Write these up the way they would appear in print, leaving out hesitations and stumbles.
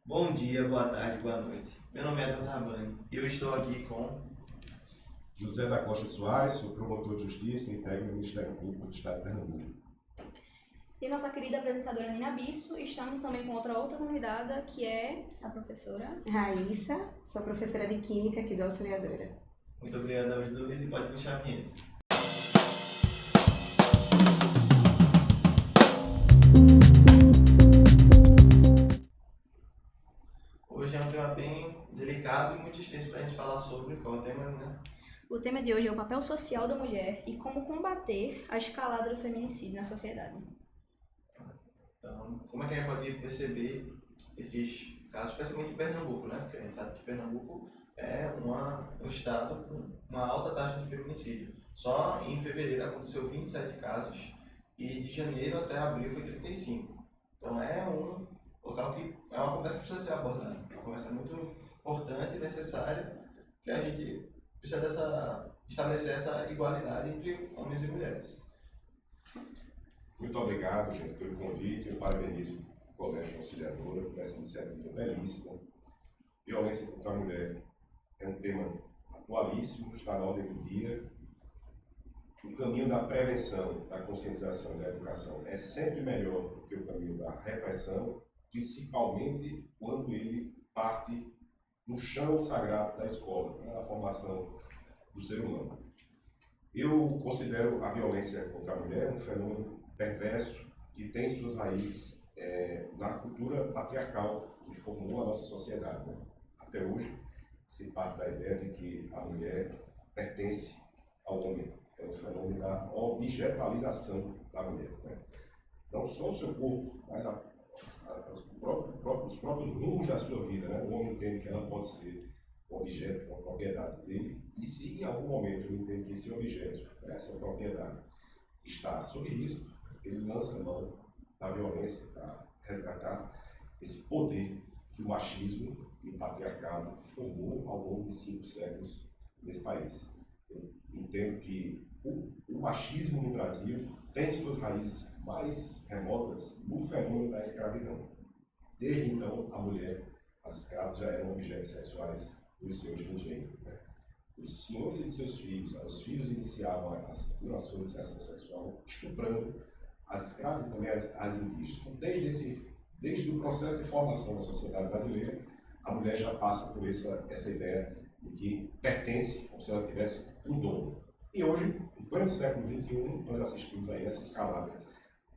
Bom dia, boa tarde, boa noite. Meu nome é Edson Rabani e eu estou aqui com José da Costa Soares, sou promotor de justiça e integro o Ministério Público do Estado de Pernambuco. E nossa querida apresentadora Nina Bispo, estamos também com outra convidada, que é a professora Raíssa, sou professora de Química aqui da Auxiliadora. Muito obrigado aos dois e pode puxar a vinheta. Hoje é um tema bem delicado e muito extenso para a gente falar sobre. Qual é o tema, Nina? O tema de hoje é o papel social da mulher e como combater a escalada do feminicídio na sociedade. Então, como é que a gente pode perceber esses casos, especialmente em Pernambuco, né? Porque a gente sabe que Pernambuco é um estado com uma alta taxa de feminicídio. Só em fevereiro aconteceu 27 casos e de janeiro até abril foi 35. Então é um local que é uma conversa que precisa ser abordada. Uma conversa muito importante e necessária, que a gente precisa estabelecer essa igualdade entre homens e mulheres. Muito obrigado, gente, pelo convite. Eu parabenizo o Colégio Auxiliadora por essa iniciativa belíssima. Violência contra a mulher é um tema atualíssimo, está na ordem do dia. O caminho da prevenção, da conscientização e da educação é sempre melhor do que o caminho da repressão, principalmente quando ele parte no chão sagrado da escola, na formação do ser humano. Eu considero a violência contra a mulher um fenômeno perverso que tem suas raízes na cultura patriarcal que formou a nossa sociedade, né? Até hoje se parte da ideia de que a mulher pertence ao homem. É um fenômeno da objetalização da mulher, né? Não só o seu corpo, mas os próprios rumos da sua vida, né? O homem entende que ela pode ser um objeto, uma propriedade dele, e se em algum momento ele entende que esse objeto, essa propriedade, está sob risco, ele lança mão da violência para resgatar esse poder que o machismo e o patriarcado formou ao longo de 5 séculos nesse país. Eu entendo que o machismo no Brasil tem suas raízes mais remotas no fenômeno da escravidão. Desde então, a mulher, as escravas já eram objetos sexuais dos senhores de engenho, né? Os senhores e seus filhos, os filhos iniciavam a sua iniciação sexual estuprando as escravas e também as indígenas. Então, desde o processo de formação da sociedade brasileira, a mulher já passa por essa ideia de que pertence, como se ela tivesse um dono. E hoje, em pleno século XXI, nós assistimos a essa escalada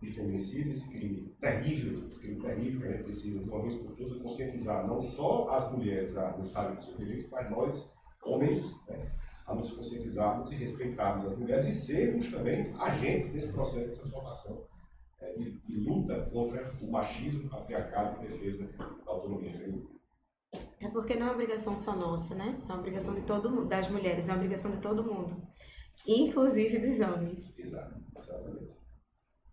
de feminicídio, esse crime terrível que a gente precisa, de uma vez por todas, conscientizar não só as mulheres a lutarem por seu direito, mas nós, homens, né, a nos conscientizarmos e respeitarmos as mulheres e sermos também agentes desse processo de transformação, de luta contra o machismo, o patriarcado e defesa da autonomia feminina. É porque não é uma obrigação só nossa, né? É uma obrigação de todo mundo, das mulheres, é uma obrigação de todo mundo, inclusive dos homens. Exatamente.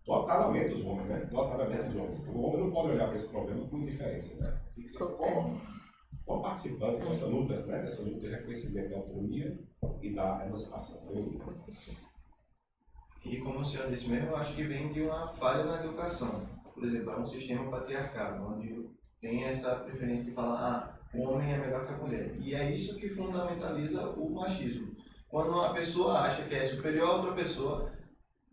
Notadamente os homens, né? Notadamente os homens. O homem não pode olhar para esse problema com indiferença, né? Tem que ser como participante dessa luta, né? Dessa luta de reconhecimento da autonomia e da emancipação feminina. Com certeza. E como o senhor disse mesmo, eu acho que vem de uma falha na educação. Por exemplo, é um sistema patriarcal, onde tem essa preferência de falar o homem é melhor que a mulher. E é isso que fundamentaliza o machismo. Quando uma pessoa acha que é superior a outra pessoa,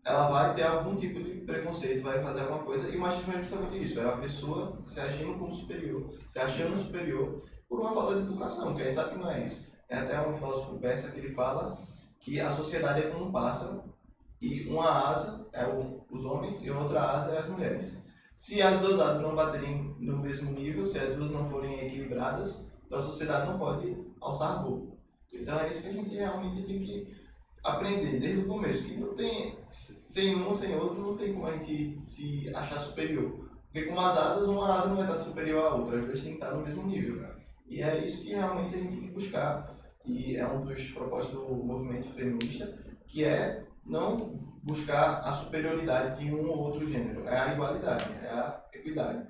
ela vai ter algum tipo de preconceito, vai fazer alguma coisa, e o machismo é justamente isso, é a pessoa se agindo como superior, se achando superior por uma falta de educação, que a gente sabe que não é isso. Tem até um filósofo persa que ele fala que a sociedade é como um pássaro, e uma asa é os homens e outra asa é as mulheres. Se as duas asas não baterem no mesmo nível, se as duas não forem equilibradas, então a sociedade não pode alçar voo. Então é isso que a gente realmente tem que aprender desde o começo, que não tem, sem um, sem outro, não tem como a gente se achar superior. Porque com as asas, uma asa não vai estar superior à outra, as duas têm que estar no mesmo nível. E é isso que realmente a gente tem que buscar. E é um dos propósitos do movimento feminista, que é não buscar a superioridade de um ou outro gênero, é a igualdade, é a equidade.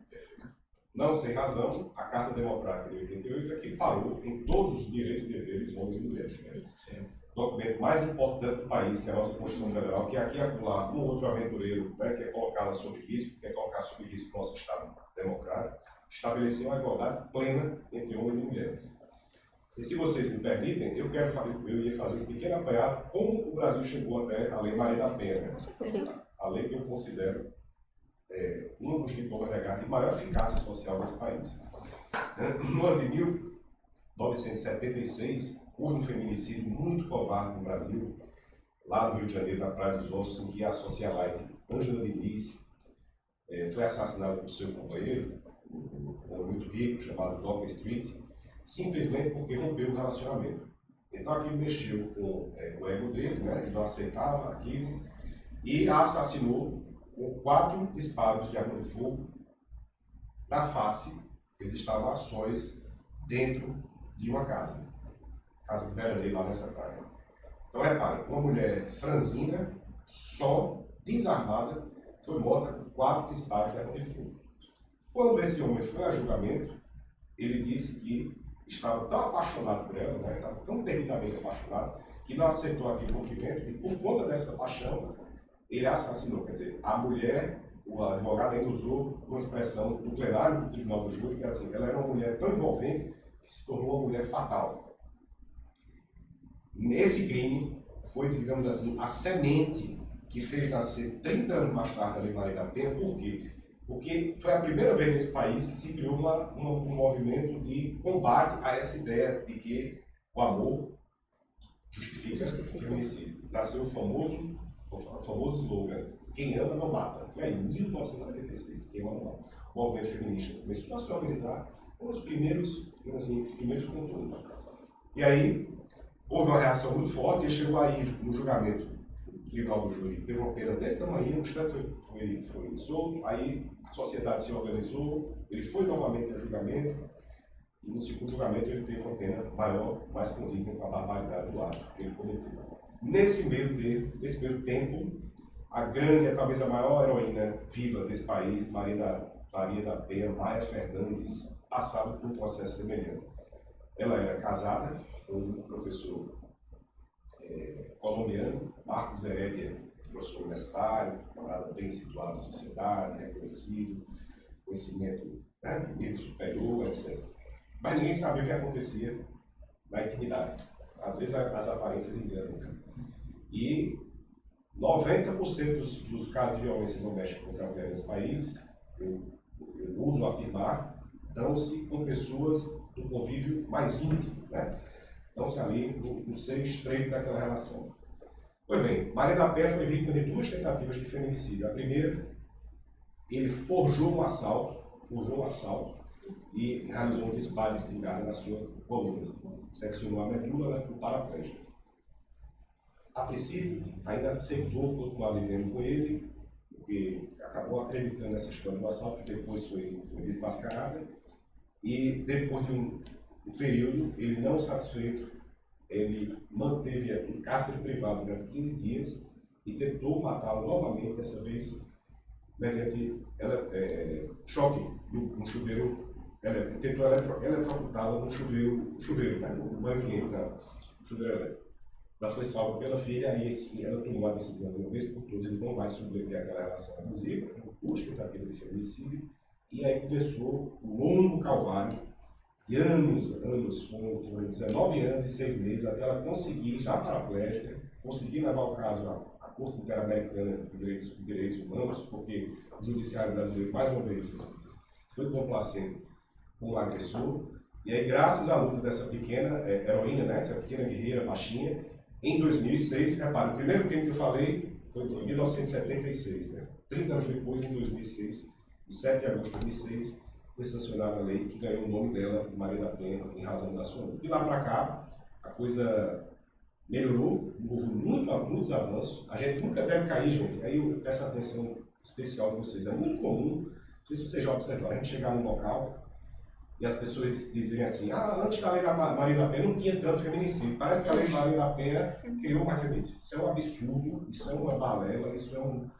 Não sem razão, a Carta Democrática de 88 equiparou em todos os direitos e deveres homens e mulheres. Né? O documento mais importante do país, que é a nossa Constituição Federal, que aqui acolá um outro aventureiro, né, quer colocar sob risco o nosso Estado democrático, estabeleceu a igualdade plena entre homens e mulheres. E se vocês me permitem, eu ia fazer um pequeno apanhado como o Brasil chegou até a Lei Maria da Penha, né? A lei que eu considero um dos diplomas legais de maior eficácia social nesse país. No ano de 1976, houve um feminicídio muito covarde no Brasil, lá no Rio de Janeiro, na Praia dos Ossos, em que a socialite Ângela Diniz foi assassinada por seu companheiro, um homem muito rico, chamado Docker Street, simplesmente porque rompeu o relacionamento. Então aquilo mexeu com o ego dele, né? Ele não aceitava aquilo, e a assassinou com 4 disparos de arma de fogo na face. Eles estavam a sós dentro de uma casa de veraneio lá nessa praia. Então repare, uma mulher franzina, só, desarmada, foi morta por 4 disparos de arma de fogo. Quando esse homem foi a julgamento, ele disse que estava tão apaixonado por ela, né? Estava tão perdidamente apaixonado, que não aceitou aquele rompimento, e por conta dessa paixão, ele a assassinou. Quer dizer, a mulher, o advogado ainda usou uma expressão do plenário do Tribunal do Júri, que era assim, ela era uma mulher tão envolvente que se tornou uma mulher fatal. Nesse crime, foi, digamos assim, a semente que fez nascer 30 anos mais tarde a Lei Maria da Penha. Por quê? Porque foi a primeira vez nesse país que se criou um movimento de combate a essa ideia de que o amor justifica o feminicídio. Nasceu o famoso slogan, quem ama não mata. E aí, em 1976, quem ama não mata. O movimento feminista começou a se organizar com os primeiros contornos. E aí, houve uma reação muito forte, e chegou aí no julgamento do Tribunal do Júri. Teve uma pena desse tamanho, o Estado foi solto, aí a sociedade se organizou, ele foi novamente a julgamento, e no segundo julgamento ele teve uma pena maior, mais condigna com a barbaridade do ato que ele cometeu. Nesse meio tempo, a talvez a maior heroína viva desse país, Maria da Penha, Maia Fernandes, passava por um processo semelhante. Ela era casada com um professor colombiano, Marcos Heredia, professor universitário, camarada bem situado na sociedade, reconhecido, conhecimento, né, nível superior, etc. Mas ninguém sabia o que acontecia na intimidade. Às vezes as aparências enganam. E 90% dos casos de violência doméstica contra a mulher nesse país, eu uso afirmar, dão-se com pessoas do convívio mais íntimo, né? Dão-se ali no seio estreito daquela relação. Pois bem, Maria da Penha foi vítima de 2 tentativas de feminicídio. A primeira, ele forjou um assalto e realizou um disparo de espingarda na sua coluna. Seccionou a medula, ela ficou paraplégica. A princípio, ainda aceitou continuar vivendo com ele, porque acabou acreditando nessa história do assalto, que depois foi desmascarada. E depois de um período, ele não satisfeito, ele manteve em cárcere privado durante 15 dias e tentou matá-la novamente, dessa vez mediante choque no chuveiro elétrico. Tentou eletrocutá-la no chuveiro, né, no banquete, no chuveiro elétrico. Ela foi salva pela filha, aí sim ela tomou a decisão de uma vez por todas, ele não vai submeter aquela relação abusiva, com 2 tentativas de feminicídio, e aí começou um longo calvário de anos, foram 19 anos e 6 meses, até ela conseguir, já paraplégica, conseguir levar o caso à Corte Interamericana de Direitos Humanos, porque o judiciário brasileiro, mais uma vez, foi complacente com o agressor, e aí, graças à luta dessa pequena heroína, né, essa pequena guerreira baixinha, em 2006, repare, o primeiro crime que eu falei foi em 1976, né? 30 anos depois, em 2006, em 7 de agosto de 2006, foi sancionada a lei que ganhou o nome dela, Maria da Penha, em razão da sua luta. De lá para cá, a coisa melhorou, houve muitos avanços. A gente nunca deve cair, gente. Aí eu peço a atenção especial de vocês. É muito comum, não sei se vocês já observaram, a gente chegar num local e as pessoas dizerem assim, antes da lei da Maria da Penha não tinha tanto feminicídio. Parece que a lei da Maria da Penha criou mais feminicídio. Isso é um absurdo, isso é uma balela, isso é uma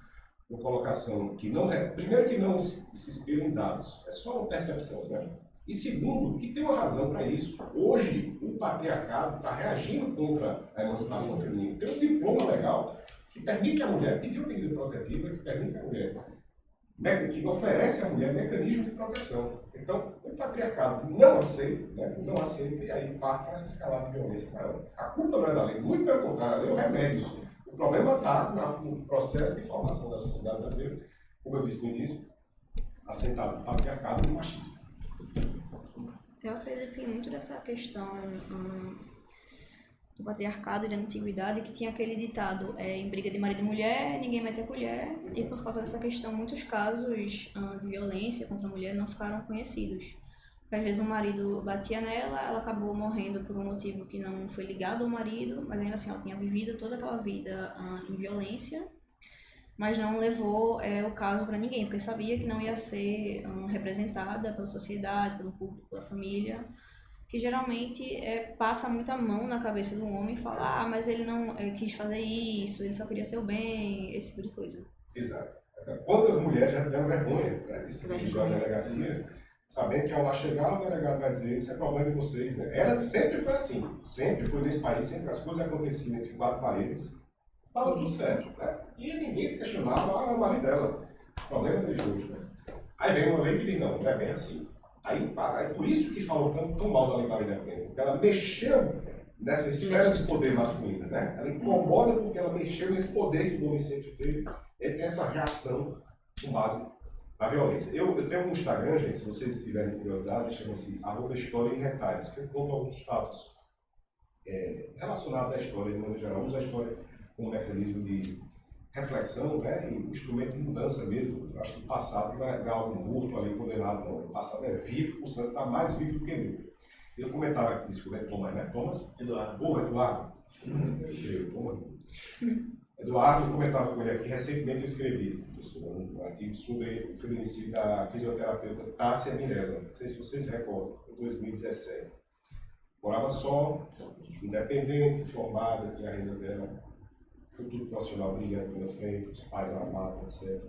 colocação que não é... Primeiro que não se inspira em dados, é só uma percepção, né? E segundo, que tem uma razão para isso. Hoje, o patriarcado está reagindo contra a emancipação feminina. Tem um diploma legal que permite à mulher pedir uma medida protetiva, que permite à mulher, que oferece à mulher mecanismos de proteção. Então, o patriarcado não aceita, né? Não aceita, e aí parte para essa escalada de violência maior. A culpa não é da lei, muito pelo contrário, a lei é o remédio. O problema está no processo de formação da sociedade brasileira, como eu disse no início, assentado no patriarcado e no machismo. Eu acredito que muito dessa questão do patriarcado e da antiguidade, que tinha aquele ditado, em briga de marido e mulher, ninguém mete a colher, e por causa dessa questão, muitos casos de violência contra a mulher não ficaram conhecidos. Porque às vezes o marido batia nela, ela acabou morrendo por um motivo que não foi ligado ao marido, mas ainda assim ela tinha vivido toda aquela vida em violência, mas não levou o caso para ninguém, porque sabia que não ia ser representada pela sociedade, pelo público, pela família, que geralmente passa muita mão na cabeça do homem e fala, mas ele não quis fazer isso, ele só queria seu bem, esse tipo de coisa. Exato. Quantas mulheres já tiveram vergonha, né, de se dirigir à delegacia, sabendo que ao lá chegar, o delegado vai dizer, isso é problema de vocês, né? Sempre foi assim, sempre foi nesse país, sempre as coisas aconteciam entre quatro paredes, estava tudo certo, né? E ninguém se questionava, o marido dela, problema entre os dois, né? Aí vem uma lei que diz, não é bem assim. Aí por isso que falou tão mal da Lei Maria da Penha, porque ela mexeu nessa esfera de poder masculina, né? Ela incomoda porque ela mexeu nesse poder que o homem sempre teve, ele tem essa reação com base na violência. Eu tenho um Instagram, gente, se vocês tiverem curiosidade, chama-se @História e Retalhos, que eu conto alguns fatos relacionados à história, de maneira geral, uso a história como mecanismo de reflexão, né, e instrumento de mudança mesmo. Eu acho que o passado não é algo morto ali, condenado, não. O passado é vivo, portanto está mais vivo do que nunca. Eu comentava isso com o Thomas, né? Eduardo. Eduardo, eu comentava com ele aqui, recentemente eu escrevi, professor, um artigo sobre o feminicídio da fisioterapeuta Tássia Mirella. Não sei se vocês recordam, em 2017. Morava só, independente, formada, tinha a renda dela, futuro profissional brilhante pela frente, os pais na amavam, etc.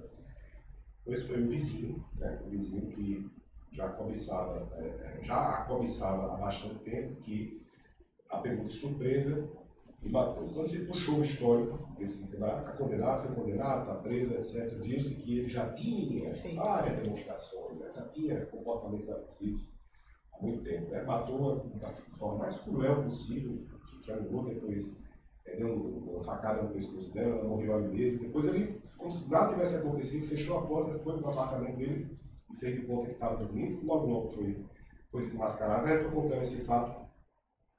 Esse foi um vizinho, né? Um vizinho que já a cobiçava há bastante tempo, que a pegou de surpresa e bateu. Quando se puxou o histórico desse camarada, está condenado, foi condenado, está preso, etc., viu-se que ele já tinha várias demonstrações, né? Já tinha comportamentos abusivos há muito tempo, né? Matou da forma mais cruel possível, estrangulou, depois deu uma facada no pescoço dela, ela morreu ali mesmo. Depois ele, como se nada tivesse acontecido, fechou a porta, foi para o apartamento dele e fez de conta que estava dormindo. Logo foi desmascarado. Eu estou contando esse fato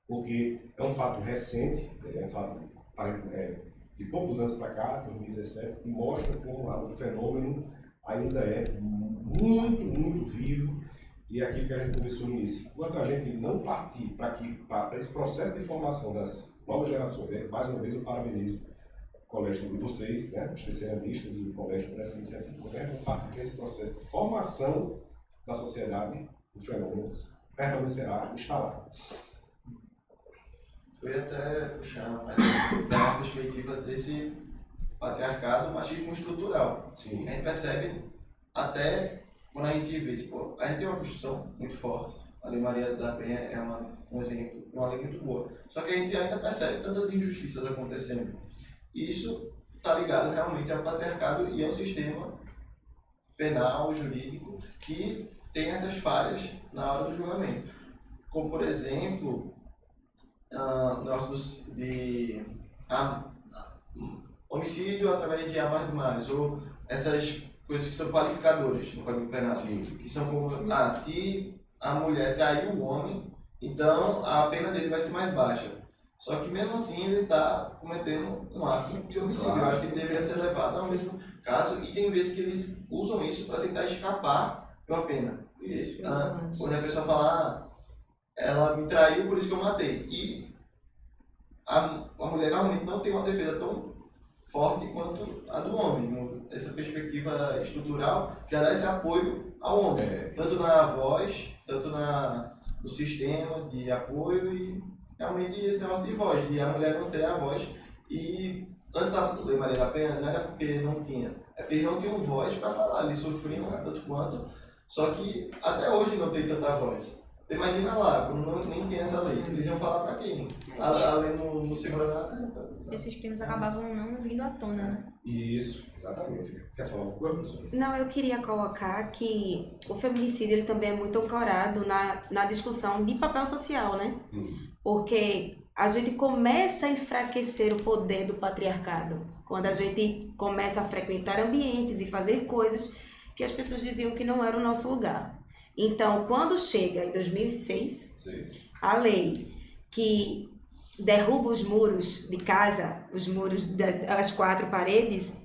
porque é um fato recente, é um fato de poucos anos para cá, 2017, que mostra como o fenômeno ainda é muito, muito vivo. E é aquilo que a gente conversou no início. Enquanto a gente não partir para esse processo de formação das novas gerações, mais uma vez eu parabenizo o colégio de vocês, né, os terceiranistas e o colégio por essa iniciativa, vamos partir para esse processo de formação da sociedade, o fenômeno permanecerá instalado. Eu ia até puxar mais da perspectiva desse patriarcado, machismo estrutural. Sim. A gente percebe até quando a gente vê, tipo, a gente tem uma Constituição muito forte, a Lei Maria da Penha é um exemplo, uma lei muito boa. Só que a gente ainda percebe tantas injustiças acontecendo. E isso está ligado realmente ao patriarcado e ao sistema penal, jurídico, que tem essas falhas na hora do julgamento. Como, por exemplo, o negócio de homicídio através de A mais do mais, ou essas coisas que são qualificadoras no Código Penal, que são como, se a mulher traiu o homem, então a pena dele vai ser mais baixa. Só que mesmo assim ele está cometendo um ato de homicídio. Eu acho que ele deveria ser levado ao mesmo caso, e tem vezes que eles usam isso para tentar escapar de uma pena. Quando a pessoa fala, ela me traiu, por isso que eu matei. E a mulher normalmente não tem uma defesa tão forte quanto a do homem. Essa perspectiva estrutural já dá esse apoio ao homem, tanto na voz, tanto no sistema de apoio, e realmente esse negócio de voz, de a mulher não ter a voz. E antes da Lei Maria da Penha, não era porque ele não tinha, é porque eles não tinham voz para falar, eles sofriam tanto quanto, só que até hoje não tem tanta voz. Você imagina lá, quando nem tem essa lei, eles iam falar pra quem? A lei no segurança. Esses crimes acabavam não vindo à tona, né? Isso, exatamente. Quer falar alguma coisa, professor? Não, eu queria colocar que o feminicídio ele também é muito ancorado na discussão de papel social, né? Porque a gente começa a enfraquecer o poder do patriarcado quando a gente começa a frequentar ambientes e fazer coisas que as pessoas diziam que não era o nosso lugar. Então, quando chega em 2006, a lei que derruba os muros de casa, os muros das 4 paredes,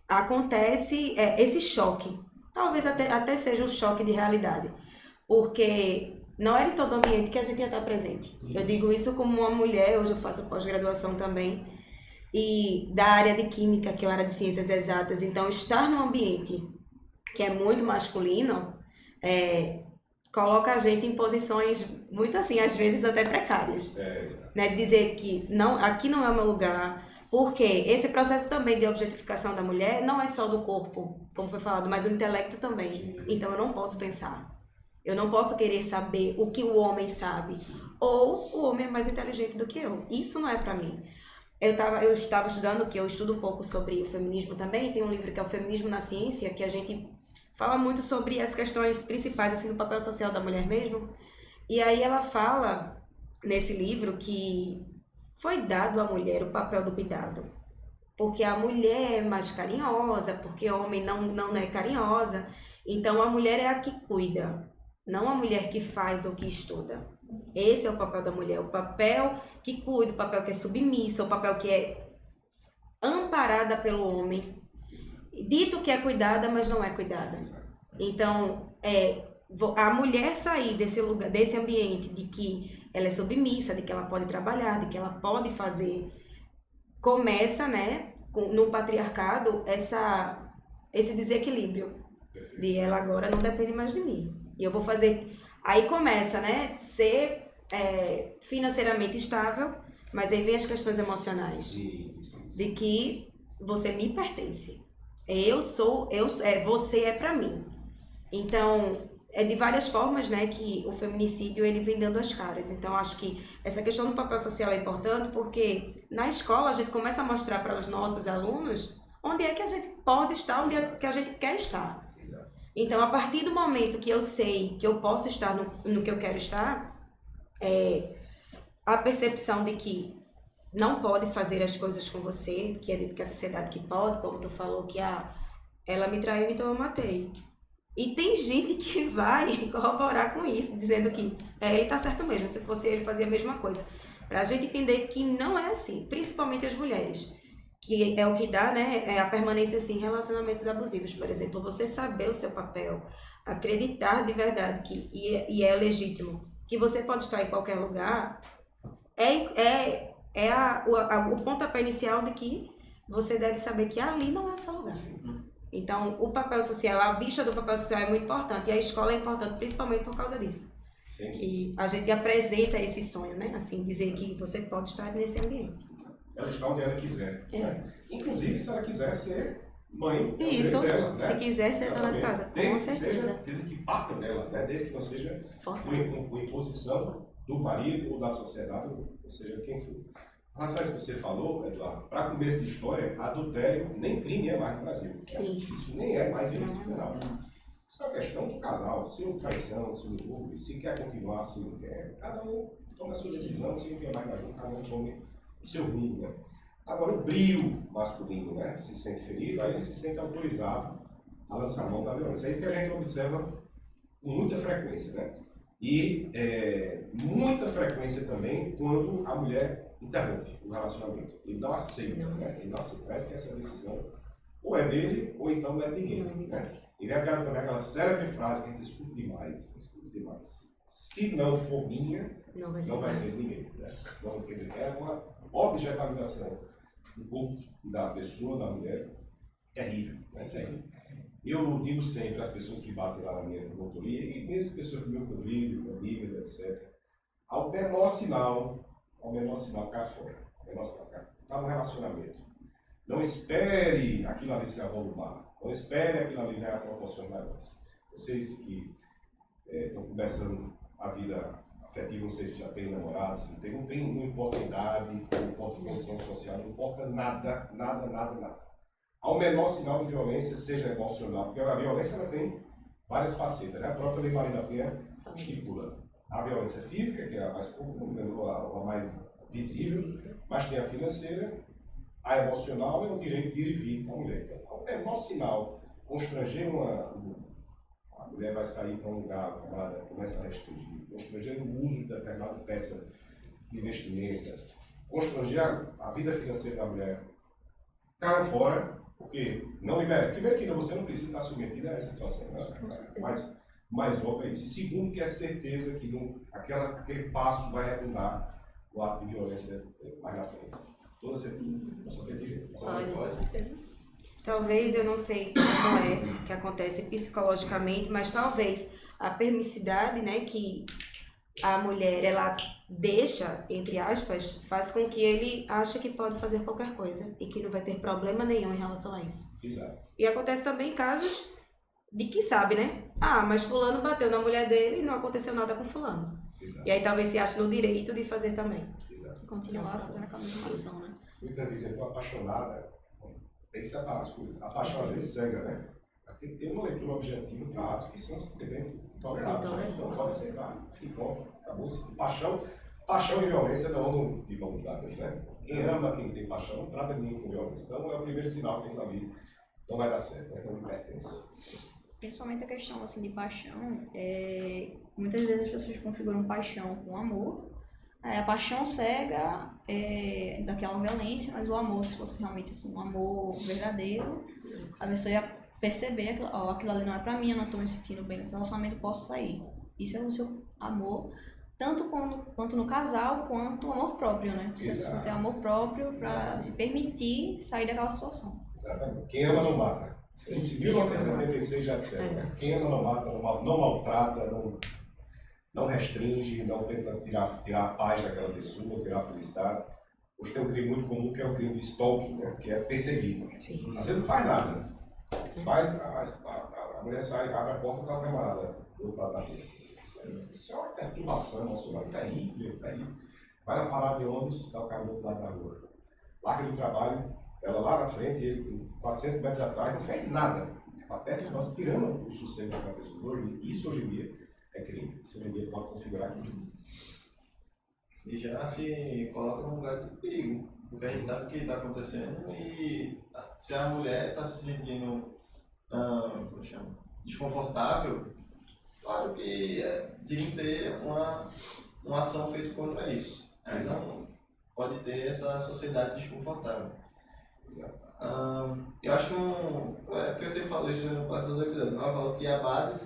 acontece esse choque. Talvez até seja um choque de realidade, porque não era em todo ambiente que a gente ia estar presente. Eu digo isso como uma mulher, hoje eu faço pós-graduação também, e da área de química, que é a área de ciências exatas. Então, estar num ambiente que é muito masculino, coloca a gente em posições muito assim, às vezes até precárias. Né? Dizer que não, aqui não é o meu lugar, porque esse processo também de objetificação da mulher não é só do corpo, como foi falado, mas o intelecto também. Então eu não posso pensar. Eu não posso querer saber o que o homem sabe. Ou o homem é mais inteligente do que eu. Isso não é pra mim. Eu estava estudando, que eu estudo um pouco sobre o feminismo também, tem um livro que é o Feminismo na Ciência, que a gente fala muito sobre as questões principais, assim, do papel social da mulher mesmo. E aí ela fala, nesse livro, que foi dado à mulher o papel do cuidado. Porque a mulher é mais carinhosa, porque o homem não é carinhosa. Então a mulher é a que cuida, não a mulher que faz ou que estuda. Esse é o papel da mulher, o papel que cuida, o papel que é submissa, o papel que é amparada pelo homem. Dito que é cuidada, mas não é cuidada. Então, a mulher sair desse lugar, desse ambiente de que ela é submissa, de que ela pode trabalhar, de que ela pode fazer, começa, né, no patriarcado, esse desequilíbrio de ela agora não depende mais de mim. E eu vou fazer... Aí começa, né, ser financeiramente estável, mas aí vem as questões emocionais. De que você me pertence. Você é pra mim. Então, é de várias formas, né, que o feminicídio ele vem dando as caras. Então, acho que essa questão do papel social é importante porque na escola a gente começa a mostrar para os nossos alunos onde é que a gente pode estar, onde é que a gente quer estar. Então, a partir do momento que eu sei que eu posso estar no que eu quero estar, a percepção de que não pode fazer as coisas com você, que é dito que a sociedade que pode, como tu falou, que ela me traiu, então eu matei. E tem gente que vai corroborar com isso, dizendo que ele tá certo mesmo, se fosse ele fazia a mesma coisa. Pra gente entender que não é assim, principalmente as mulheres, que é o que dá, né, a permanência assim, em relacionamentos abusivos. Por exemplo, você saber o seu papel, acreditar de verdade que e é legítimo, que você pode estar em qualquer lugar, o pontapé inicial de que você deve saber que ali não é o seu lugar. Então, o papel social, a vista do papel social é muito importante. E a escola é importante principalmente por causa disso. Sim. Que a gente apresenta esse sonho, né? Assim, dizer que você pode estar nesse ambiente. Ela está onde ela quiser. Né? Inclusive, se ela quiser ser mãe isso, dela, se quiser ser dona de casa, com certeza. Desde que parta dela, né? Desde que não seja com imposição do marido ou da sociedade, ou seja, quem for. Relação a isso que você falou, Eduardo, para começo de história, adultério nem crime é mais no Brasil. Sim. Isso nem é mais ilícito penal. Isso é uma questão do casal, se houve traição, se não houve, se quer continuar, se não quer. Cada um toma a sua decisão, se não quer mais junto, cada um tome o seu rumo. Né? Agora, o brio masculino, né, se sente ferido, aí ele se sente autorizado a lançar a mão da violência. É isso que a gente observa com muita frequência. Né? E muita frequência também quando a mulher interrompe o relacionamento. Ele não aceita, né? Ele não aceita. Parece que essa decisão ou é dele ou então não é de ninguém. Né? E vem aquela célebre frase que a gente escuta demais. Se não for minha, não vai ser de ninguém. Né? Então, quer dizer, é uma objetificação do corpo da pessoa, da mulher, terrível. Né? Terrível. Eu digo sempre às pessoas que batem lá na minha promotoria, e mesmo pessoas do meu convívio, amigas, etc., ao menor sinal cai fora. Está no relacionamento. Não espere aquilo ali se avolumar. Não espere aquilo ali ganhar proporções maiores. Vocês que estão começando a vida afetiva, não sei se já tem namorado, se não tem, não importa a idade, não importa a condição social, não importa nada. Ao menor sinal de violência, seja emocional, porque a violência ela tem várias facetas, né? A própria Lei Maria da Penha estipula a violência física, que é a mais comum, a mais visível, mas tem a financeira, a emocional e o direito de ir e vir da mulher. Então, ao menor sinal, constranger a mulher vai sair para um lugar, o camarada começa a restringir, constranger o uso de determinada peça de vestimenta, constranger a vida financeira da mulher, caiu fora, porque não libera. Primeiro que você não precisa estar submetido a essa situação, né? Mais óbvio é isso. E segundo, que é certeza que aquele passo vai redundar o ato de violência mais na frente. Toda certeza. Não só tem jeito. Com certeza. Talvez, eu não sei como é que acontece psicologicamente, mas talvez a permissividade, né, que a mulher, ela deixa, entre aspas, faz com que ele ache que pode fazer qualquer coisa e que não vai ter problema nenhum em relação a isso. Exato. E acontece também casos de que sabe, né? Ah, mas fulano bateu na mulher dele e não aconteceu nada com fulano. Exato. E aí talvez se ache no direito de fazer também. Exato. Continuar fazendo aquela mesma ação, né? Muitas dizem que apaixonada tem que separar as coisas. A paixão às vezes cega, né? Tem que ter uma leitura objetiva para atos que são simplesmente intoleráveis. Não pode aceitar. E pronto, acabou-se. Paixão e violência não andam de mãos dadas, né? Quem ama, quem tem paixão, não trata ninguém com violência. Então é o primeiro sinal que aquilo ali não vai dar certo, né? Não lhe pertence. Principalmente a questão assim, de paixão, muitas vezes as pessoas configuram paixão com amor. A paixão cega daquela violência, mas o amor, se fosse realmente assim, um amor verdadeiro, a pessoa ia perceber que aquilo ali não é pra mim, eu não tô me sentindo bem nesse relacionamento, posso sair. Isso é o seu amor, tanto quanto no casal, quanto o amor próprio, né? Você precisa ter amor próprio pra se permitir sair daquela situação. Exatamente. Quem ama não mata. Em 1976 já disseram, né? Quem ama não mata, não maltrata, não restringe, não tenta tirar a paz daquela pessoa, tirar a felicidade. Hoje tem um crime muito comum que é o crime de stalking, né? Que é perseguir. Sim. Às vezes não faz nada, né? Mas a mulher sai, abre a porta e está o camarada do outro lado da rua. Isso é uma perturbação emocional terrível. Vai na parada de ônibus, está o cara do outro lado da rua. Larga do trabalho, ela lá na frente, ele 400 metros atrás, não fez nada. Fica perto, tirando o sossego daquela pessoa. Isso hoje em dia é crime. Isso hoje em dia pode configurar crime. E já se coloca num lugar de perigo, porque a gente sabe o que está acontecendo e se a mulher está se sentindo desconfortável, claro que tem que ter uma ação feita contra isso. Mas não pode ter essa sociedade desconfortável. Eu acho que porque eu sempre falo isso no passado do episódio, eu falo que a base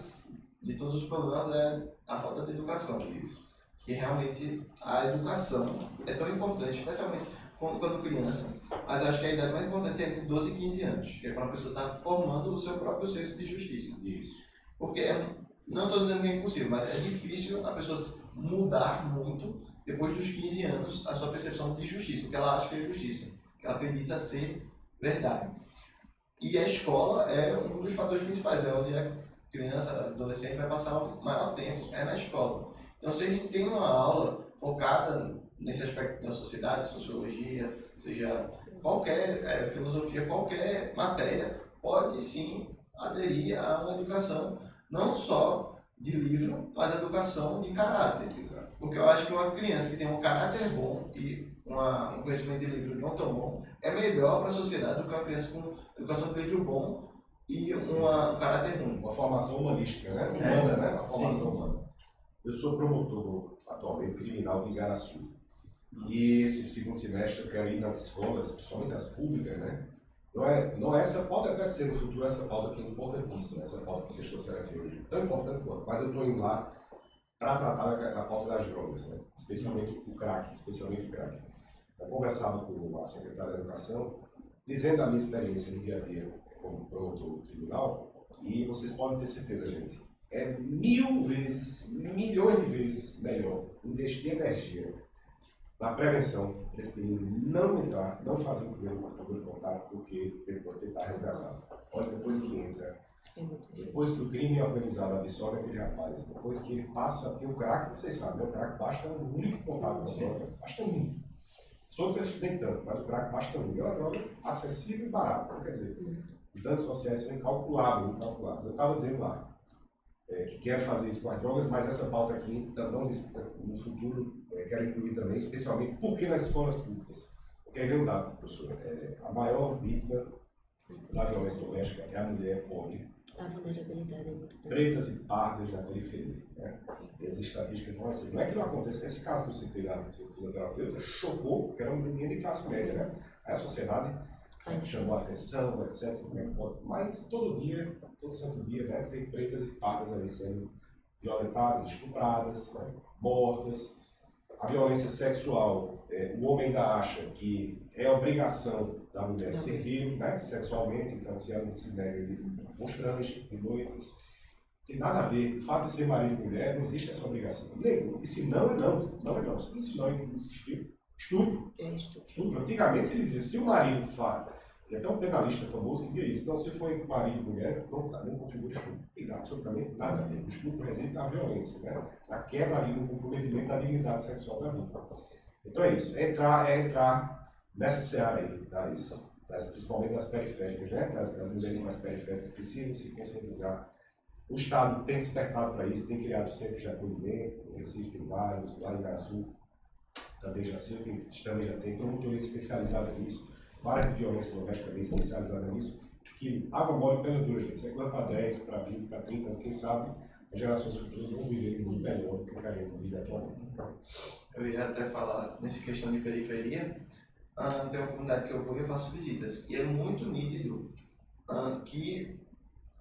de todos os problemas é a falta de educação. Isso. Que realmente a educação é tão importante, especialmente quando criança, mas eu acho que a idade mais importante é entre 12 e 15 anos, que é quando a pessoa está formando o seu próprio senso de justiça. Isso. Porque, não estou dizendo que é impossível, mas é difícil a pessoa mudar muito depois dos 15 anos a sua percepção de justiça, o que ela acha que é justiça, que ela acredita ser verdade. E a escola é um dos fatores principais, é onde a criança, adolescente vai passar o maior tempo, é na escola. Então, se a gente tem uma aula focada nesse aspecto da sociedade, sociologia, seja qualquer filosofia, qualquer matéria, pode sim aderir a uma educação não só de livro, mas a educação de caráter. Porque eu acho que uma criança que tem um caráter bom e um conhecimento de livro não tão bom é melhor para a sociedade do que uma criança com educação de livro bom e um caráter ruim. Uma formação humanística, né? Humana, né? Uma formação sim. humana. Eu sou promotor atualmente criminal de Igaraçu. E esse segundo semestre eu quero ir nas escolas, principalmente as públicas, né? Essa pode até ser no futuro essa pauta que é importantíssima, essa pauta que vocês trouxeram aqui hoje. Tão importante quanto, mas eu estou indo lá para tratar da pauta das drogas, né? Especialmente o crack. Eu conversava com a secretária da Educação, dizendo a minha experiência no dia a dia como promotor tribunal, e vocês podem ter certeza, gente, é 1000 vezes, milhões de vezes melhor investir energia na prevenção, para esse menino não entrar, não fazer o primeiro contato, do que depois tentar resgatar. Olha, depois que entra, É muito difícil. Depois que o crime organizado absorve aquele rapaz, depois que ele passa, porque o crack, vocês sabem, né? O crack basta um único contato com a droga, basta um. As outras nem tanto, mas o crack basta um. E é uma droga acessível e barata, quer dizer, os danos sociais são incalculáveis. Eu estava dizendo lá que quero fazer isso com as drogas, mas essa pauta aqui, não no futuro, quero incluir também, especialmente porque nas escolas públicas. Porque aí vem um dado, professor, a maior vítima da violência doméstica é a mulher pobre. A vulnerabilidade é muito grande. Pretas e pardas na periferia. Né? E as estatísticas vão assim. Não é que não aconteça. Esse caso que eu citei lá do fisioterapeuta chocou, porque era uma menina de classe média. Né? Aí a sociedade chamou a atenção, etc. Mas todo dia, todo santo dia, né, tem pretas e pardas ali sendo violentadas, estupradas, né, mortas. A violência sexual, o homem ainda acha que é obrigação da mulher servir, né, sexualmente, então se ela se nega de constrange, de noites, tem nada a ver. O fato de ser marido e mulher, não existe essa obrigação. E se não, é não. Não é não. E se não existiu, estupro. Estupro. Antigamente se dizia, se o marido faz, tem até um penalista famoso que dizia isso, não, se for entre marido e mulher, não configura estupro. Tem absolutamente nada a ver. O estupro reside na violência, né? Na quebra ali, no comprometimento da dignidade sexual da vida. Então é isso, é entrar nessa seara aí, principalmente das periféricas, né? Das mulheres mais periféricas precisam se conscientizar. O Estado tem despertado para isso, tem criado centros de acolhimento, no Recife tem vários, lá em Garaçu também já tem promotoria especializada nisso, várias de violência doméstica também especializada nisso, que água mole e pela dura, gente, isso é coisa para 10, para 20, para 30 anos, quem sabe as gerações futuras vão viver muito melhor do que a gente vive atualmente. Eu ia até falar, nessa questão de periferia, tem uma comunidade que eu vou e eu faço visitas, e é muito nítido que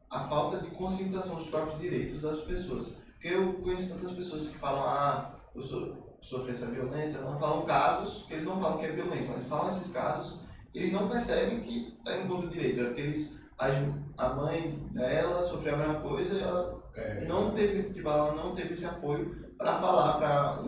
a falta de conscientização dos próprios direitos das pessoas. Porque eu conheço tantas pessoas que falam, eu sofri essa violência, não falam casos, que eles não falam que é violência, mas falam esses casos, e eles não percebem que está indo contra o direito. É porque a mãe dela sofreu a mesma coisa e ela ela não teve esse apoio para falar para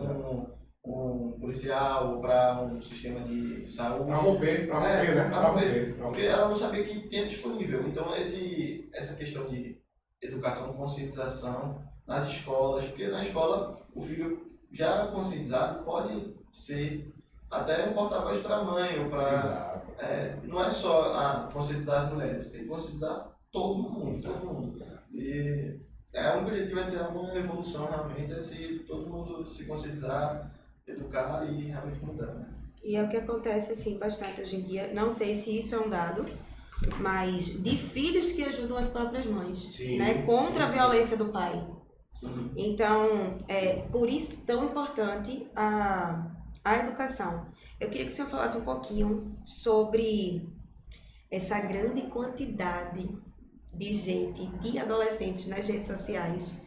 um policial ou para um sistema de saúde. Para romper, né? Para romper. Porque ela não sabia que tinha disponível. Então, essa questão de educação, conscientização nas escolas, porque na escola o filho já conscientizado pode ser até um porta-voz para a mãe ou para... não é só conscientizar as mulheres, tem que conscientizar todo mundo. E é o único jeito que vai ter uma evolução realmente é se todo mundo se conscientizar, educar e realmente mudar, né? E é o que acontece assim bastante hoje em dia, não sei se isso é um dado, mas de filhos que ajudam as próprias mães, sim, né, contra a violência do pai. Sim. Então, por isso tão importante a educação. Eu queria que o senhor falasse um pouquinho sobre essa grande quantidade de gente, de adolescentes nas redes sociais,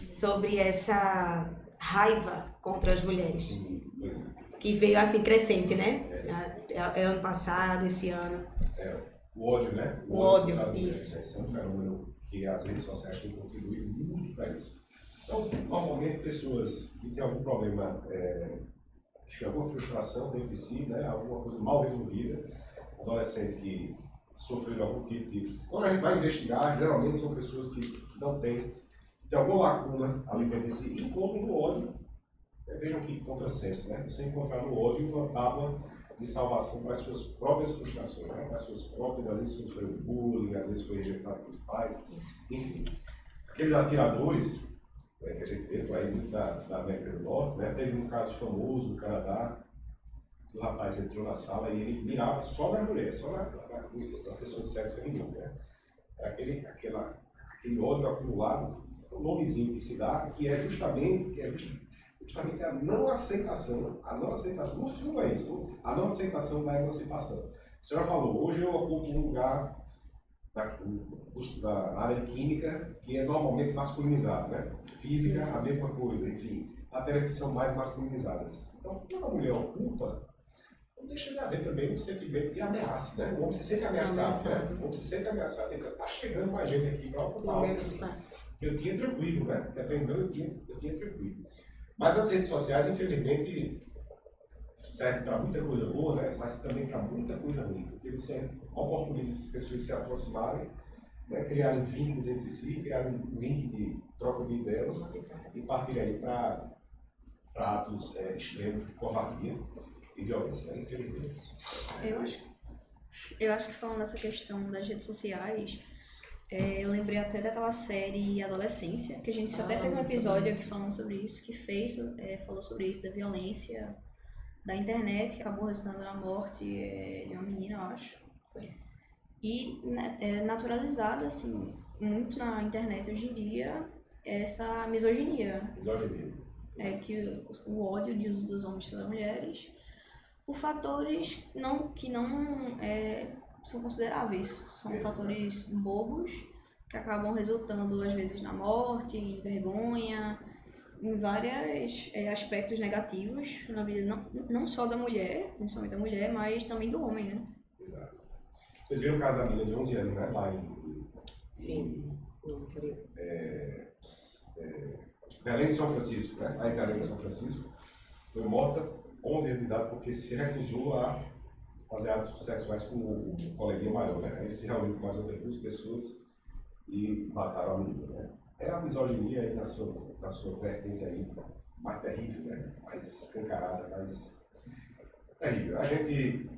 sobre essa raiva contra as mulheres. Sim, pois é. Que veio assim crescente, né? É ano passado, esse ano. O ódio, né? O ódio, das mulheres, isso. né? Esse é um fenômeno que as redes sociais têm contribuído muito para isso. São normalmente pessoas que têm algum problema, alguma frustração dentro de si, né? Alguma coisa mal resolvida, adolescentes que sofreram algum tipo de... Quando a gente vai investigar, geralmente são pessoas que não têm alguma lacuna ali dentro de si e encontram no ódio. Vejam que contrassenso, né? Você encontrar no ódio uma tábua de salvação para as suas próprias frustrações, né? Para as suas próprias, às vezes sofreu bullying, às vezes foi rejeitado pelos pais, enfim. Aqueles atiradores, que a gente vê por aí muito da América do Norte, né? Teve um caso famoso no Canadá, que o rapaz entrou na sala e ele mirava só na mulher, só nas pessoas de sexo feminino, né? Era aquele ódio acumulado, um nomezinho que se dá, que é justamente a não aceitação. A não aceitação, não é isso, a não aceitação da emancipação. A senhora falou, hoje eu ocupo um lugar na área de química que é normalmente masculinizado, né? Física, a mesma coisa, enfim, matérias que são mais masculinizadas. Então, quando a mulher ocupa, não deixa de haver também um sentimento de ameaça, né? O homem se sente ameaçado, né? O homem se sente ameaçado, ele está chegando mais gente aqui para ocupar o espaço. Eu tinha tranquilo, né? Porque até então eu tinha tranquilo. Mas as redes sociais, infelizmente, servem para muita coisa boa, né? Mas também para muita coisa ruim, porque você oportuniza essas pessoas se aproximarem, né, criarem vínculos entre si, criarem um link de troca de ideias e partir aí para atos extremos de covardia e violência, né, infelizmente. Eu acho que falando dessa questão das redes sociais, eu lembrei até daquela série Adolescência, que a gente até fez um episódio aqui falando sobre isso, que falou sobre isso, da violência da internet, que acabou resultando na morte de uma menina, eu acho. E naturalizada, assim, muito na internet hoje em dia, essa misoginia. Misoginia. Que o ódio dos homens pelas mulheres, por fatores que não são consideráveis. São fatores bobos, que acabam resultando, às vezes, na morte, em vergonha, em vários aspectos negativos na vida, não só da mulher, principalmente da mulher, mas também do homem, né? Exato. Vocês viram o caso da menina de 11 anos, né? Lá Sim, no interior. Belém de São Francisco, né? Lá em Belém de São Francisco, foi morta 11 anos de idade porque se recusou a fazer atos sexuais com o coleguinha maior, né? Aí ele se reuniu com mais outras 2 pessoas e mataram a menina, né? É a misoginia aí na sua vertente aí, mais terrível, né? Mais escancarada, mais terrível. A gente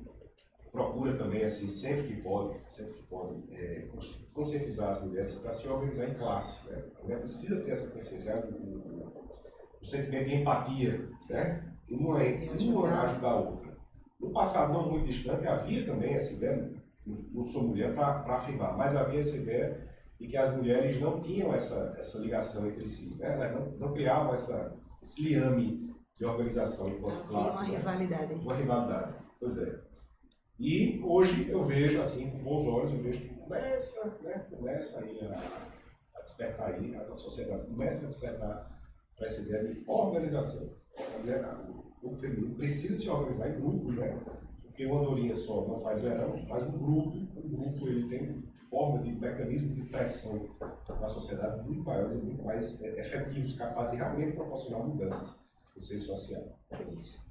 procura também, assim, sempre que pode, conscientizar as mulheres para se organizar em classe, né? A mulher precisa ter essa consciência, o sentimento de empatia, né? E uma ajudar a outra. No passado, não muito distante, havia também essa ideia, não sou mulher para afirmar, mas havia essa ideia de que as mulheres não tinham essa ligação entre si, né? Elas não criavam esse liame de organização enquanto classe. Uma rivalidade. Uma rivalidade, pois é. E hoje eu vejo, assim, com bons olhos, eu vejo que começa aí a despertar aí, a sociedade começa a despertar para essa ideia de organização. O feminino precisa se organizar em grupos, né? Porque uma andorinha só não faz verão, mas um grupo ele tem forma de mecanismo de pressão na sociedade muito maiores e muito mais efetivos, capazes de realmente proporcionar mudanças no seio social. Isso.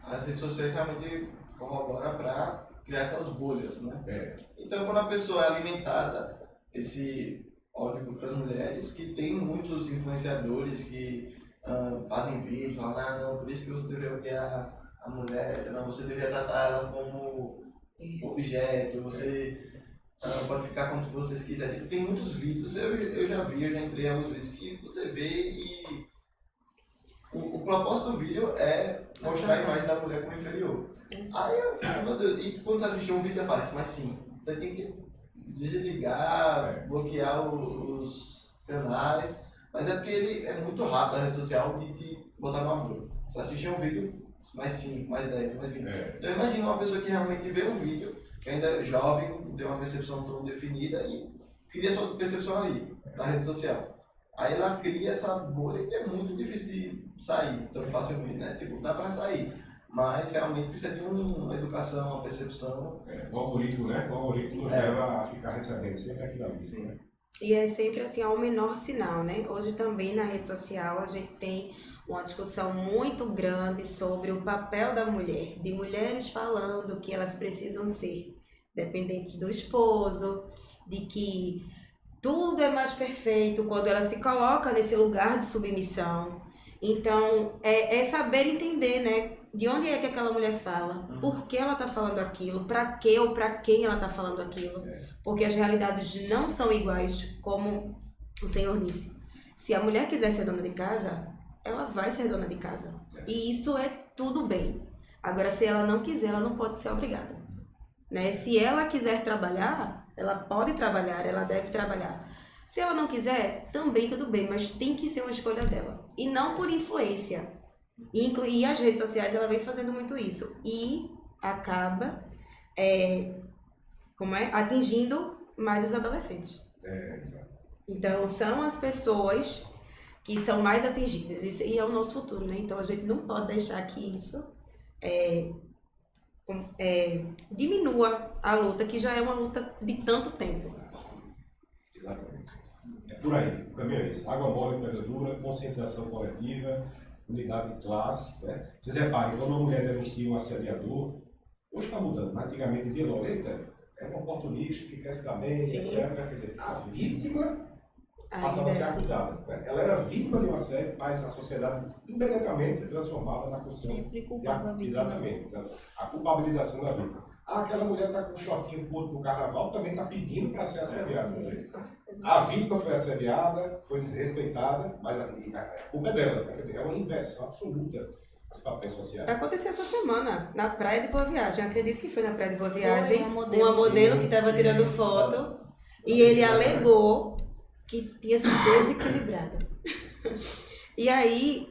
As redes sociais realmente corroboram para criar essas bolhas, né? Então, quando a pessoa é alimentada, esse ódio contra as mulheres, que tem muitos influenciadores que fazem vídeo, falam, não, por isso que você deveria odiar a mulher, não, você deveria tratar ela como objeto, você pode ficar como vocês quiserem. Tipo, tem muitos vídeos, eu já entrei em alguns vídeos que você vê e o propósito do vídeo é mostrar a imagem da mulher como inferior. Aí eu falo, meu Deus, e quando você assistir um vídeo aparece, mas sim, você tem que desligar, bloquear os canais, mas é porque ele é muito rápido a rede social de te botar numa bolha. Você assistir um vídeo, mais 5, mais 10, mais 20. Então imagina uma pessoa que realmente vê um vídeo, que ainda é jovem, não tem uma percepção tão definida e cria sua percepção ali, na rede social. Aí ela cria essa bolha que é muito difícil de sair tão facilmente, né? Tipo, dá pra sair, mas realmente precisa de uma educação, uma percepção. O algoritmo, né? O algoritmo nos leva a ficar recebendo sempre aquilo ali. Sim. Né? E é sempre assim, ao menor sinal, né? Hoje também na rede social a gente tem uma discussão muito grande sobre o papel da mulher, de mulheres falando que elas precisam ser dependentes do esposo, de que tudo é mais perfeito quando ela se coloca nesse lugar de submissão. Então, é saber entender, né? De onde é que aquela mulher fala, por que ela está falando aquilo, para que ou para quem ela está falando aquilo. Porque as realidades não são iguais, como o Senhor disse. Se a mulher quiser ser dona de casa, ela vai ser dona de casa. E isso é tudo bem. Agora, se ela não quiser, ela não pode ser obrigada. Né? Se ela quiser trabalhar, ela pode trabalhar, ela deve trabalhar. Se ela não quiser, também tudo bem, mas tem que ser uma escolha dela. E não por influência. E as redes sociais, ela vem fazendo muito isso. E acaba atingindo mais os adolescentes. Exato. Então, são as pessoas que são mais atingidas. E é o nosso futuro, né? Então, a gente não pode deixar que isso diminua a luta, que já é uma luta de tanto tempo. Exatamente. É por aí, o caminho é esse. Água mole, pedra dura, conscientização coletiva, unidade de classe. Né? Vocês reparem, quando uma mulher denuncia um assediador, Hoje está mudando, mas antigamente dizia logo, eita, é um oportunista que quer se dar bem, Sim. etc. Quer dizer, a vítima passava a Ainda ser é. acusada. Né? Ela era vítima de um assédio, mas a sociedade imediatamente transformava na posição Sempre culpava a vítima. Exatamente. A culpabilização da vítima. Ah, aquela mulher está com um shortinho curto no carnaval, também está pedindo para ser assediada. Quer dizer, Com certeza. a vítima foi assediada, foi desrespeitada, mas a culpa é dela. Quer dizer, é uma inversão absoluta dos papéis sociais. Aconteceu essa semana, na Praia de Boa Viagem. Eu acredito que foi na Praia de Boa Viagem. uma modelo. Uma modelo Sim. que estava tirando foto e ele alegou que tinha se desequilibrado. E aí,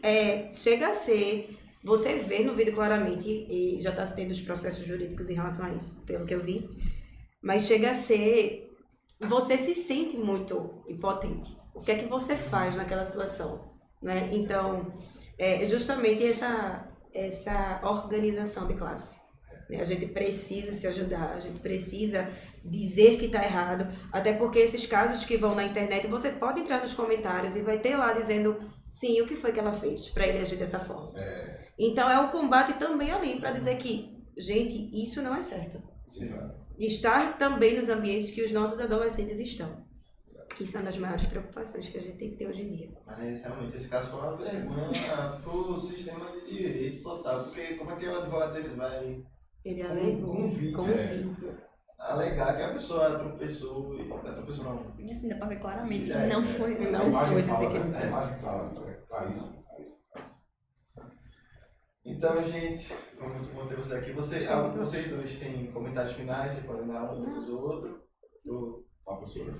chega a ser... Você vê no vídeo claramente, e já está tendo os processos jurídicos em relação a isso, pelo que eu vi, mas chega a ser... Você se sente muito impotente. O que é que você faz naquela situação? Né? Então, justamente essa organização de classe. Né? A gente precisa se ajudar, a gente precisa dizer que está errado, até porque esses casos que vão na internet, você pode entrar nos comentários e vai ter lá dizendo, sim, o que foi que ela fez para ele agir dessa forma. Então é o combate também ali, para dizer que, gente, isso não é certo. Estar também nos ambientes que os nossos adolescentes estão. Que isso é uma das maiores preocupações que a gente tem que ter hoje em dia. Mas realmente esse caso foi uma vergonha pro sistema de direito total, porque como é que o advogado deles vai Ele alegou com vídeo, com vídeo. alegar que a pessoa tropeçou não. E assim, dá pra ver claramente Sim, que não foi. não A imagem foi fala, desequilibrado. né? A imagem fala, claríssimo. Então, gente, foi muito bom ter você aqui. Vocês dois têm comentários finais, vocês podem dar um para o outro. Fala, professora.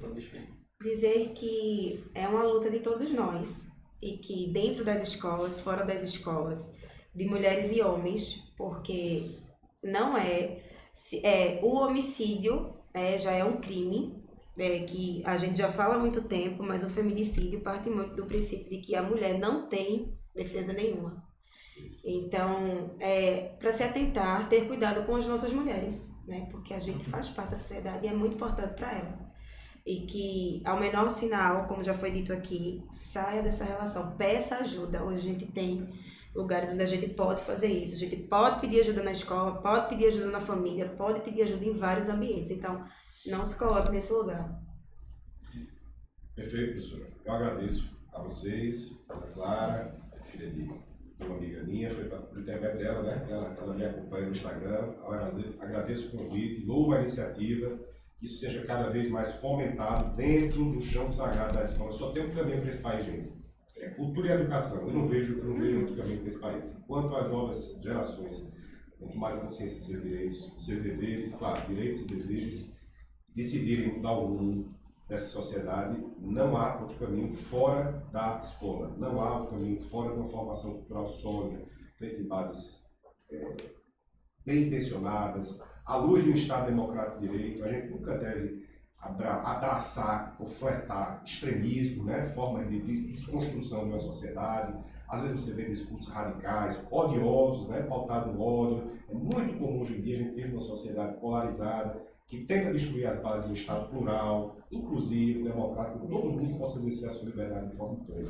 Dizer que é uma luta de todos nós e que dentro das escolas, fora das escolas, de mulheres e homens, porque não o homicídio já é um crime, que a gente já fala há muito tempo, mas o feminicídio parte muito do princípio de que a mulher não tem defesa nenhuma. Então, para se atentar, ter cuidado com as nossas mulheres, né? Porque a gente faz parte da sociedade e é muito importante para ela. E que, ao menor sinal, como já foi dito aqui, saia dessa relação, peça ajuda. Hoje a gente tem lugares onde a gente pode fazer isso. A gente pode pedir ajuda na escola, pode pedir ajuda na família, pode pedir ajuda em vários ambientes. Então, não se coloque nesse lugar. Perfeito, professora. Eu agradeço a vocês, a Ana Clara, filha de uma amiga minha, foi por intermédio dela, né? Ela me acompanha no Instagram. Agradeço o convite, louvo a iniciativa, que isso seja cada vez mais fomentado dentro do chão sagrado da escola. Só tem um caminho para esse país, gente. Cultura e educação. Eu não vejo outro caminho para esse país. Enquanto as novas gerações não tomarem consciência de seus direitos, de seus deveres, claro, direitos e deveres, decidirem mudar o mundo dessa sociedade, não há outro caminho fora da escola, não há outro caminho fora de uma formação cultural sólida, feita em bases bem intencionadas, à luz de um Estado democrático de direito. A gente nunca deve abraçar ou flertar extremismo, né? Formas de desconstrução de uma sociedade. Às vezes você vê discursos radicais, odiosos, né? Pautados no ódio. É muito comum hoje em dia a gente ter uma sociedade polarizada, que tenta destruir as bases de um Estado plural, inclusivo, democrático, que todo mundo possa exercer a sua liberdade de forma plena.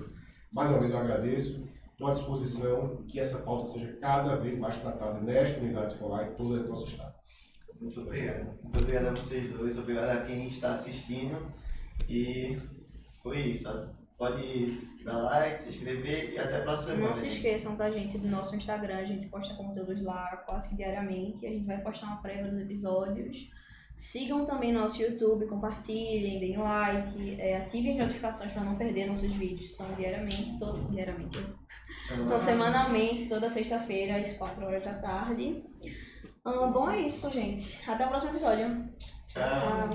Mais uma vez eu agradeço, estou à disposição que essa pauta seja cada vez mais tratada nesta unidade escolar e todo o nosso Estado. Muito obrigado. Muito obrigado a vocês dois, obrigado a quem está assistindo. E foi isso. Pode dar like, se inscrever e até a próxima semana. Não se esqueçam, tá, gente, do nosso Instagram. A gente posta conteúdos lá quase que diariamente. A gente vai postar uma prévia dos episódios. Sigam também nosso YouTube, compartilhem, deem like, ativem as notificações para não perder nossos vídeos. São são semanalmente, toda sexta-feira, às 4 horas da tarde. Bom, é isso, gente. Até o próximo episódio. Tchau.